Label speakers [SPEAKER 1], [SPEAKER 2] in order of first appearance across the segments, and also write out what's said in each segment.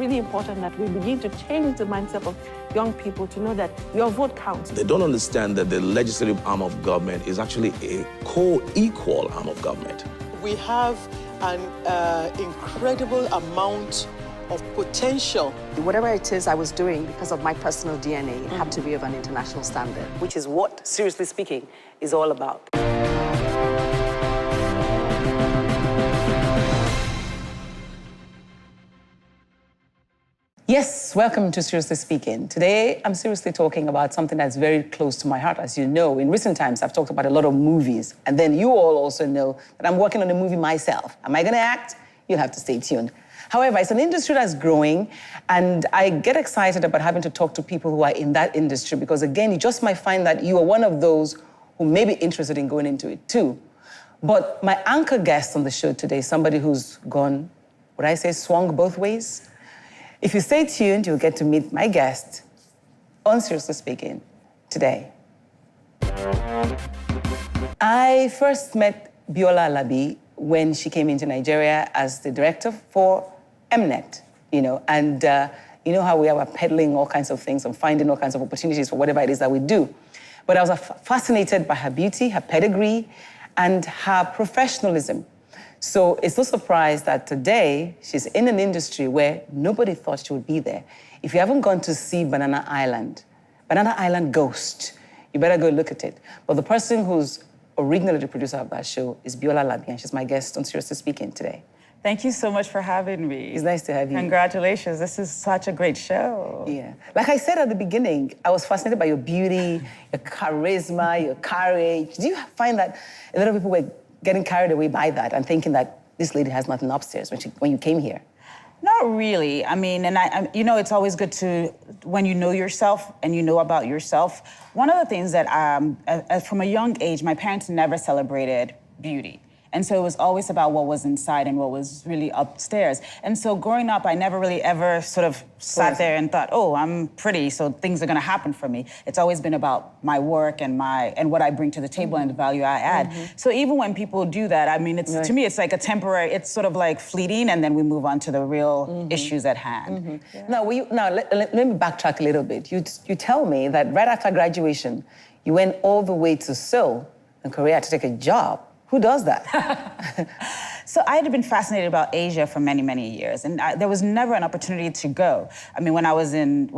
[SPEAKER 1] really important that we begin to change the mindset of young people to know that your vote counts.
[SPEAKER 2] They don't understand that the legislative arm of government is actually a co-equal arm of government.
[SPEAKER 3] We have an incredible amount of potential.
[SPEAKER 4] Whatever it is I was doing, because of my personal DNA, it had to be of an international standard.
[SPEAKER 5] Which is what, seriously speaking, is all about. Yes, welcome to Seriously Speaking. Today, I'm seriously talking about something that's very close to my heart. As you know, in recent times, I've talked about a lot of movies. And then you all also know that I'm working on a movie myself. Am I gonna act? You'll have to stay tuned. However, it's an industry that's growing, and I get excited about having to talk to people who are in that industry because, again, you just might find that you are one of those who may be interested in going into it too. But my anchor guest on the show today is somebody who's gone, would I say, swung both ways? If you stay tuned, you'll get to meet my guest on Seriously Speaking today. I first met Biola Alabi when she came into Nigeria as the director for Mnet, and you know how we are peddling all kinds of things and finding all kinds of opportunities for whatever it is that we do. But I was fascinated by her beauty, her pedigree, and her professionalism. So it's no surprise that today she's in an industry where nobody thought she would be there. If you haven't gone to see Banana Island Ghost, you better go look at it. But the person who's originally the producer of that show is Biola Alabi, and she's my guest on Seriously Speaking today.
[SPEAKER 6] Thank you so much for having me.
[SPEAKER 5] It's nice to have you.
[SPEAKER 6] Congratulations, this is such a great show.
[SPEAKER 5] Yeah. Like I said at the beginning, I was fascinated by your beauty, your charisma, your courage. Do you find that a lot of people were getting carried away by that and thinking that this lady has nothing upstairs when you came here?
[SPEAKER 6] Not really. I mean, and it's always good to, when you know yourself and you know about yourself. One of the things that, from a young age, my parents never celebrated beauty. And so it was always about what was inside and what was really upstairs. And so growing up, I never really ever sort of sat there and thought, oh, I'm pretty, so things are gonna happen for me. It's always been about my work and what I bring to the table and the value I add. So even when people do that, I mean, to me, it's like a temporary, it's sort of like fleeting, and then we move on to the real issues at hand.
[SPEAKER 5] Yeah. Now, let me backtrack a little bit. You tell me that right after graduation, you went all the way to Seoul in Korea to take a job. Who does that?
[SPEAKER 6] So I had been fascinated about Asia for many, many years, and there was never an opportunity to go. I mean, when I was in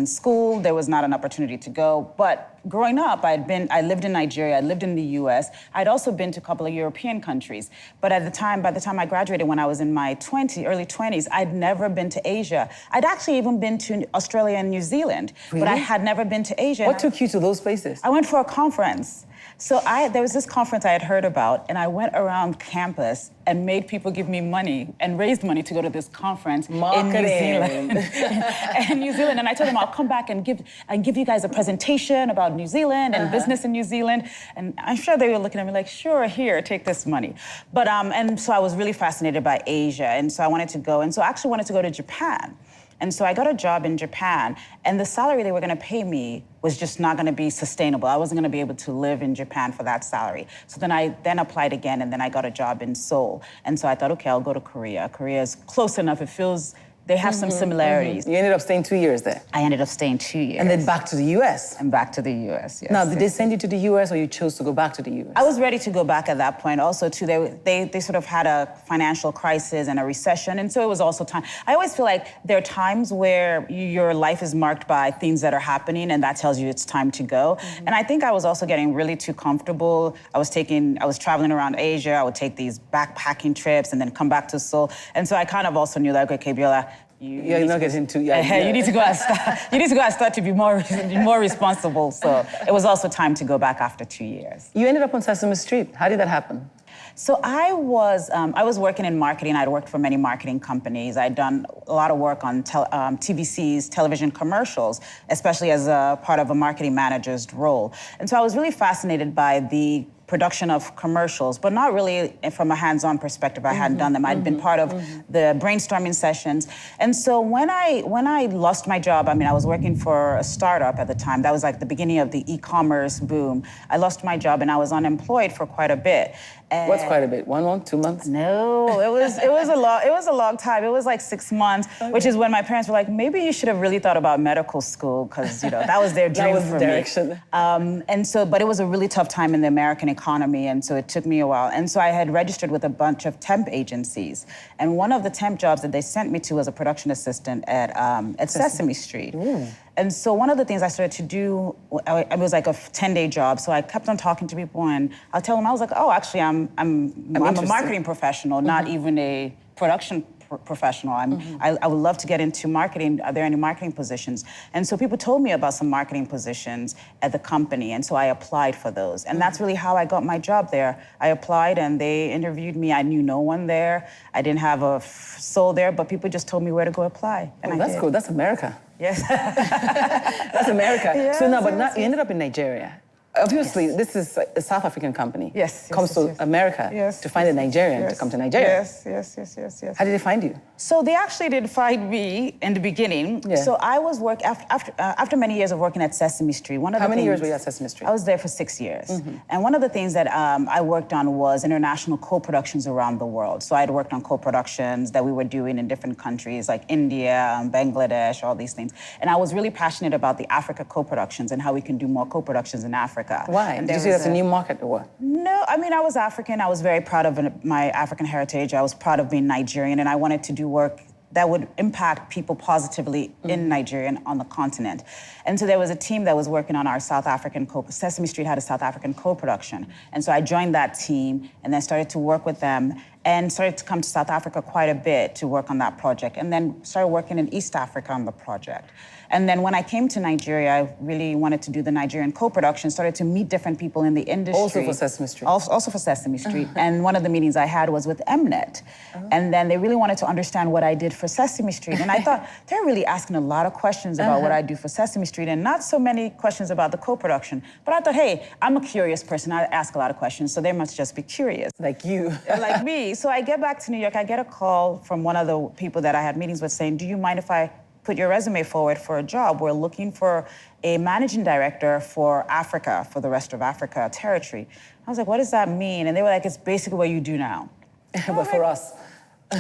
[SPEAKER 6] school, there was not an opportunity to go. But growing up, I lived in Nigeria, I lived in the US. I'd also been to a couple of European countries. But by the time I graduated, when I was in my early 20s, I'd never been to Asia. I'd actually even been to Australia and New Zealand, but I had never been to Asia.
[SPEAKER 5] What took you to those places?
[SPEAKER 6] I went for a conference. So there was this conference I had heard about, and I went around campus and made people give me money and raised money to go to this conference in New Zealand. And I told them I'll come back and give you guys a presentation about New Zealand and business in New Zealand. And I'm sure they were looking at me like, sure, here, take this money. But and so I was really fascinated by Asia, and so I wanted to go. And so I actually wanted to go to Japan. And so I got a job in Japan, and the salary they were gonna pay me was just not gonna be sustainable. I wasn't gonna be able to live in Japan for that salary. So then I applied again, and then I got a job in Seoul. And so I thought, okay, I'll go to Korea. Korea is close enough. It feels, they have some similarities.
[SPEAKER 5] You ended up staying 2 years there?
[SPEAKER 6] I ended up staying 2 years.
[SPEAKER 5] And then back to the US?
[SPEAKER 6] And back to the US, yes.
[SPEAKER 5] Now, did they send you to the US, or you chose to go back to the US?
[SPEAKER 6] I was ready to go back at that point. Also, too, they sort of had a financial crisis and a recession, and so it was also time. I always feel like there are times where your life is marked by things that are happening, and that tells you it's time to go. And I think I was also getting really too comfortable. I was traveling around Asia. I would take these backpacking trips and then come back to Seoul. And so I kind of also knew, like, okay, Biola,
[SPEAKER 5] you're not getting too.
[SPEAKER 6] You need to go and start. You need to go and start to be more responsible. So it was also time to go back after 2 years.
[SPEAKER 5] You ended up on Sesame Street. How did that happen?
[SPEAKER 6] So I was working in marketing. I'd worked for many marketing companies. I'd done a lot of work on TVC's television commercials, especially as a part of a marketing manager's role. And so I was really fascinated by the production of commercials, but not really from a hands-on perspective. I hadn't done them. I'd been part of the brainstorming sessions. And so when I lost my job, I mean, I was working for a startup at the time. That was like the beginning of the e-commerce boom. I lost my job and I was unemployed for quite a bit. And
[SPEAKER 5] what's quite a bit? 1 month, 2 months?
[SPEAKER 6] No, it was a long time. It was like 6 months, which is when my parents were like, maybe you should have really thought about medical school, because that was their dream for
[SPEAKER 5] direction.
[SPEAKER 6] me. But it was a really tough time in the American economy, and so it took me a while. And so I had registered with a bunch of temp agencies, and one of the temp jobs that they sent me to was a production assistant at Sesame Street. And so one of the things I started to do, it was like a 10-day job, so I kept on talking to people, and I'll tell them, I was like, oh, actually, I'm a marketing professional, not even a production professional. I would love to get into marketing. Are there any marketing positions? And so people told me about some marketing positions at the company, and so I applied for those. And that's really how I got my job there. I applied, and they interviewed me. I knew no one there. I didn't have a soul there, but people just told me where to go apply. And
[SPEAKER 5] that's cool. That's America.
[SPEAKER 6] Yes.
[SPEAKER 5] That's America.
[SPEAKER 6] Yes,
[SPEAKER 5] so now, but now you ended up in Nigeria. Obviously, this is a South African company.
[SPEAKER 6] Yes.
[SPEAKER 5] Comes to America to find a Nigerian to come to Nigeria.
[SPEAKER 6] Yes.
[SPEAKER 5] How did they find you?
[SPEAKER 6] So they actually did find me in the beginning.
[SPEAKER 5] Yeah.
[SPEAKER 6] So I was after many years of working at Sesame Street.
[SPEAKER 5] How many years were you at Sesame Street?
[SPEAKER 6] I was there for 6 years. And one of the things that I worked on was international co-productions around the world. So I had worked on co-productions that we were doing in different countries like India, Bangladesh, all these things. And I was really passionate about the Africa co-productions and how we can do more co-productions in Africa.
[SPEAKER 5] Why?
[SPEAKER 6] And
[SPEAKER 5] did you see that's a new market or what?
[SPEAKER 6] No, I mean, I was African. I was very proud of my African heritage. I was proud of being Nigerian, and I wanted to do work that would impact people positively in Nigeria and on the continent. And so there was a team that was working on our South African Sesame Street had a South African co-production. And so I joined that team and then started to work with them and started to come to South Africa quite a bit to work on that project, and then started working in East Africa on the project. And then when I came to Nigeria, I really wanted to do the Nigerian co-production, started to meet different people in the industry.
[SPEAKER 5] Also for Sesame Street?
[SPEAKER 6] Also for Sesame Street. And one of the meetings I had was with Mnet. And then they really wanted to understand what I did for Sesame Street. And I thought, they're really asking a lot of questions about what I do for Sesame Street and not so many questions about the co-production. But I thought, hey, I'm a curious person. I ask a lot of questions, so they must just be curious.
[SPEAKER 5] Like you.
[SPEAKER 6] Like me. So I get back to New York, I get a call from one of the people that I had meetings with saying, do you mind if I put your resume forward for a job? We're looking for a managing director for Africa, for the rest of Africa territory. I was like, what does that mean? And they were like, it's basically what you do now.
[SPEAKER 5] But for us.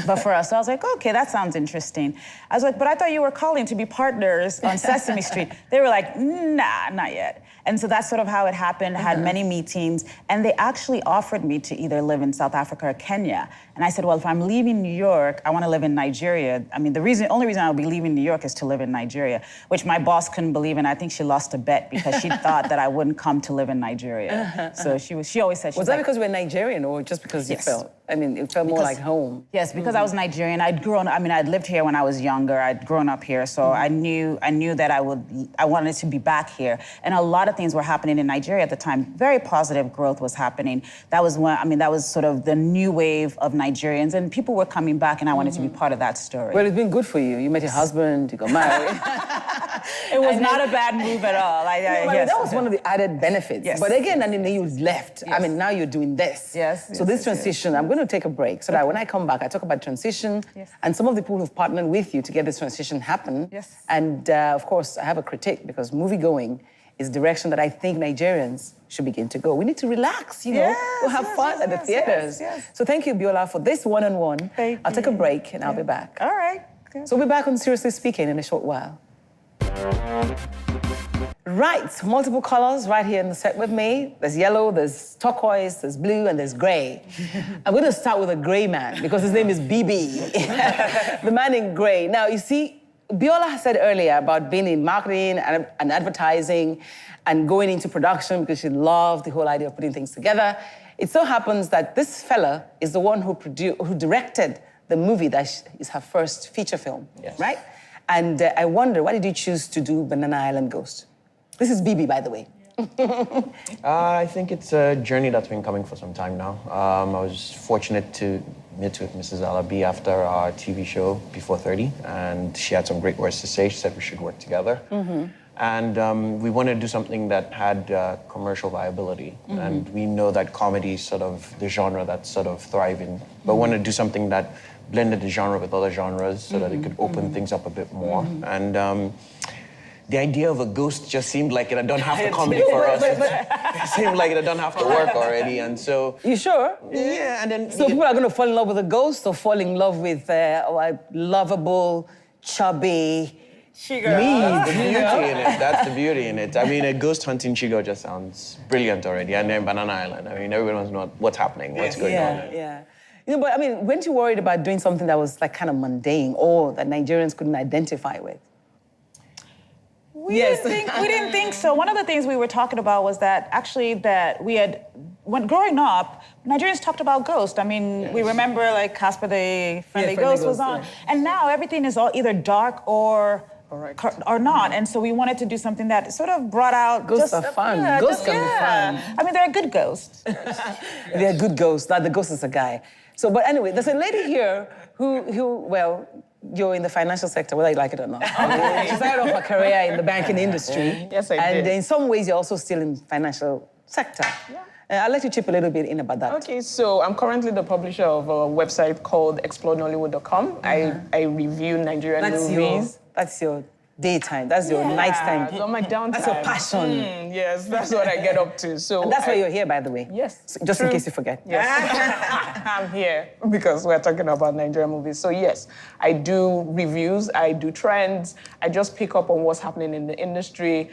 [SPEAKER 6] But for us, so I was like, okay, that sounds interesting. I was like, but I thought you were calling to be partners on Sesame Street. They were like, nah, not yet. And so that's sort of how it happened. I had many meetings, and they actually offered me to either live in South Africa or Kenya. And I said, well, if I'm leaving New York, I want to live in Nigeria. I mean, the only reason I'll be leaving New York is to live in Nigeria, which my boss couldn't believe, and I think she lost a bet because she thought that I wouldn't come to live in Nigeria. So she always said,
[SPEAKER 5] was that because you were Nigerian or just because you felt? I mean, it felt more like home.
[SPEAKER 6] Yes, because I was Nigerian. I'd lived here when I was younger. I'd grown up here, so I knew that I wanted to be back here. And a lot of things were happening in Nigeria at the time. Very positive growth was happening. That was sort of the new wave of Nigerians, and people were coming back, and I wanted to be part of that story.
[SPEAKER 5] Well, it's been good for you. You met your husband, you got married.
[SPEAKER 6] It was not a bad move at all.
[SPEAKER 5] That was one of the added benefits.
[SPEAKER 6] Yes.
[SPEAKER 5] But again, then you left. Yes. I mean, now you're doing this.
[SPEAKER 6] Yes.
[SPEAKER 5] So this transition, I'm going to take a break so that when I come back, I talk about transition and some of the people who've partnered with you to get this transition happen.
[SPEAKER 6] Yes.
[SPEAKER 5] And of course, I have a critique because movie-going is a direction that I think Nigerians should begin to go. We need to relax, we'll have fun at the theaters.
[SPEAKER 6] Yes.
[SPEAKER 5] So thank you, Biola, for this one-on-one. I'll take a break and I'll be back.
[SPEAKER 6] All right. Good.
[SPEAKER 5] So we'll be back on Seriously Speaking in a short while. Right, multiple colors right here in the set with me. There's yellow, there's turquoise, there's blue, and there's gray. I'm going to start with a gray man because his name is BB, the man in gray. Now, you see, Biola said earlier about being in marketing and advertising and going into production because she loved the whole idea of putting things together. It so happens that this fella is the one who directed the movie that is her first feature film, right? And I wonder, why did you choose to do Banana Island Ghost? This is BB, by the way.
[SPEAKER 7] I think it's a journey that's been coming for some time now. I was fortunate to meet with Mrs. Alabi after our TV show, Before 30, and she had some great words to say. She said we should work together. And we wanted to do something that had commercial viability. And we know that comedy is sort of the genre that's sort of thriving. But we wanted to do something that blended the genre with other genres so that it could open things up a bit more. And the idea of a ghost just seemed like it had done half the comedy for us. It seemed like it had done half the work already, and so...
[SPEAKER 5] You sure?
[SPEAKER 7] Yeah, and then...
[SPEAKER 5] So people are going to fall in love with a ghost or fall in love with a lovable, chubby...
[SPEAKER 6] Sugar.
[SPEAKER 7] That's the beauty in it. That's the beauty in it. I mean, a ghost hunting Chigo just sounds brilliant already. And then Banana Island. I mean, everyone wants to know what's happening, what's going on.
[SPEAKER 5] Yeah. You know, but I mean, weren't you worried about doing something that was like kind of mundane or that Nigerians couldn't identify with?
[SPEAKER 6] We didn't think so. One of the things we were talking about was that actually when growing up, Nigerians talked about ghosts. I mean, we remember like Casper the Friendly Ghost was on. And now everything is all either dark or not. And so we wanted to do something that sort of brought out...
[SPEAKER 5] Ghosts are fun. Ghosts can be fun.
[SPEAKER 6] I mean, they're good ghosts.
[SPEAKER 5] They're good ghosts. Not the ghost is a guy. So, but anyway, there's a lady here who well, you're in the financial sector, whether you like it or not. She started off her career in the banking industry.
[SPEAKER 8] Yes, I
[SPEAKER 5] did. And in some ways, you're also still in financial sector. I'll let you chip a little bit in about that.
[SPEAKER 8] Okay, so I'm currently the publisher of a website called explorenollywood.com. I review Nigerian movies.
[SPEAKER 5] That's your daytime. That's your nighttime.
[SPEAKER 8] On my downtime.
[SPEAKER 5] That's your passion.
[SPEAKER 8] Yes, that's what I get up to. So
[SPEAKER 5] and that's why you're here, by the way.
[SPEAKER 8] Yes.
[SPEAKER 5] So just in case you forget.
[SPEAKER 8] Yes. I'm here because we're talking about Nigerian movies. So yes, I do reviews, I do trends, I just pick up on what's happening in the industry,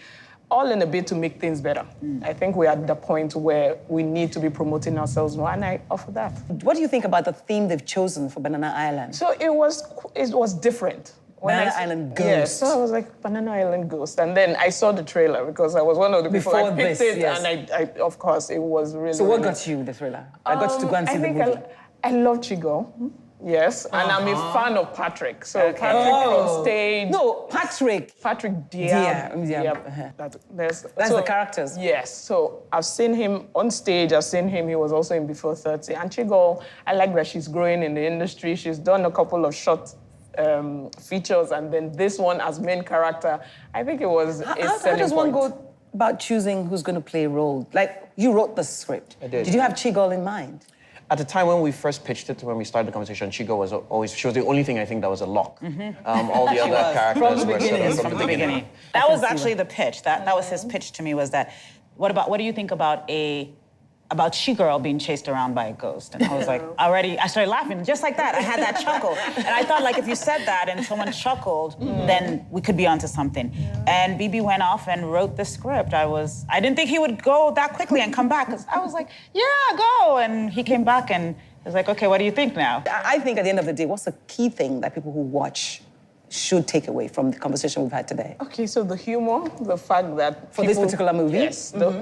[SPEAKER 8] all in a bit to make things better. I think we're at the point where we need to be promoting ourselves more, and I offer that.
[SPEAKER 5] What do you think about the theme they've chosen for Banana Island?
[SPEAKER 8] So it was different.
[SPEAKER 5] Banana Island Ghost.
[SPEAKER 8] Yes, so I was like, Banana Island Ghost. And then I saw the trailer because I was one of the people
[SPEAKER 5] Before
[SPEAKER 8] that picked
[SPEAKER 5] this,
[SPEAKER 8] it.
[SPEAKER 5] yes.
[SPEAKER 8] And I, of course, it was really...
[SPEAKER 5] So what got you the thriller? I got you to go and see the movie.
[SPEAKER 8] I love Chigo. Yes, and I'm a fan of Patrick. So Patrick on stage.
[SPEAKER 5] No, Patrick
[SPEAKER 8] Diab.
[SPEAKER 5] Diab.
[SPEAKER 8] That's
[SPEAKER 5] the characters.
[SPEAKER 8] Yes, so I've seen him on stage. I've seen him. He was also in Before 30. And Chigo, I like that she's growing in the industry. She's done a couple of short features, and then this one as main character. I think it was a selling
[SPEAKER 5] How does one
[SPEAKER 8] point.
[SPEAKER 5] go about choosing who's going to play a role? Like, you wrote the script.
[SPEAKER 7] I did.
[SPEAKER 5] Did you have Chigo in mind?
[SPEAKER 7] At the time when we first pitched it, when we started the conversation, Chigo was always, she was the only thing I think that was a lock. All the other characters were sort of
[SPEAKER 6] From the beginning. That was actually the pitch. That was his pitch to me, was that, what do you think about She-Girl being chased around by a ghost? And I was like, I started laughing just like that. I had that chuckle. And I thought, like, if you said that and someone chuckled, then we could be onto something. And BB went off and wrote the script. I didn't think he would go that quickly and come back, because I was like, yeah, go. And he came back and was like, okay, what do you think now?
[SPEAKER 5] I think at the end of the day, what's the key thing that people who watch should take away from the conversation we've had today?
[SPEAKER 8] Okay, so the humor, the fact that
[SPEAKER 5] For this particular movie?
[SPEAKER 8] Yes.
[SPEAKER 5] But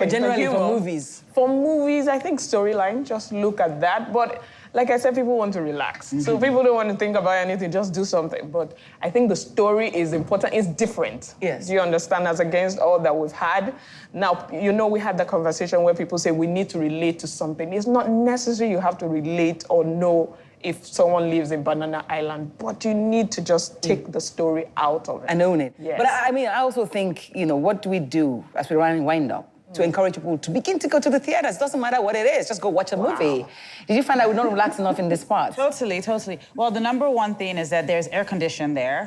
[SPEAKER 5] generally
[SPEAKER 8] the humor.
[SPEAKER 5] for movies?
[SPEAKER 8] For movies, I think storyline, just look at that. But like I said, people want to relax. So people don't want to think about anything, just do something. But I think the story is important, it's different.
[SPEAKER 5] Yes.
[SPEAKER 8] Do you understand? As against all that we've had. Now, you know, we had the conversation where people say we need to relate to something. It's not necessary you have to relate or know if someone lives in Banana Island, but you need to just take the story out of it.
[SPEAKER 5] And own it.
[SPEAKER 8] Yes.
[SPEAKER 5] But I mean, I also think, you know, what do we do as we wind up to encourage people to begin to go to the theaters? Doesn't matter what it is, just go watch a movie. Did you find that we're not relaxed enough in this part?
[SPEAKER 6] Totally. Well, the number one thing is that there's air condition there.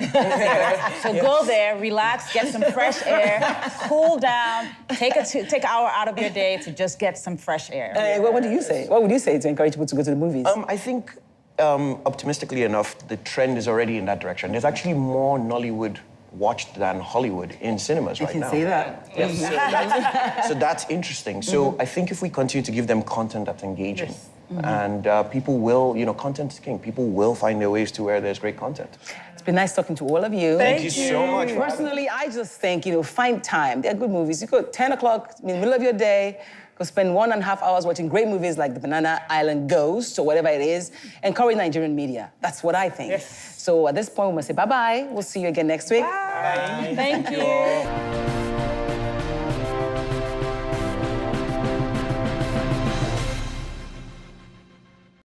[SPEAKER 6] So go there, relax, get some fresh air, cool down, take an hour out of your day to just get some fresh air.
[SPEAKER 5] What do you say? What would you say to encourage people to go to the movies?
[SPEAKER 7] I think, optimistically enough, the trend is already in that direction. There's actually more Nollywood watched than Hollywood in cinemas right now.
[SPEAKER 5] You can say that.
[SPEAKER 7] Yes. So that's interesting. So I think if we continue to give them content that's engaging, and people will, you know, content is king. People will find their ways to where there's great content.
[SPEAKER 5] It's been nice talking to all of you.
[SPEAKER 7] Thank you so much.
[SPEAKER 5] Personally, I just think, you know, find time. They're good movies. You go 10 o'clock in the middle of your day, go spend 1.5 hours watching great movies like The Banana Island Ghost or whatever it is. Encourage Nigerian media. That's what I think.
[SPEAKER 6] Yes.
[SPEAKER 5] So at this point, we must say bye-bye. We'll see you again next week.
[SPEAKER 6] Bye. Thank you.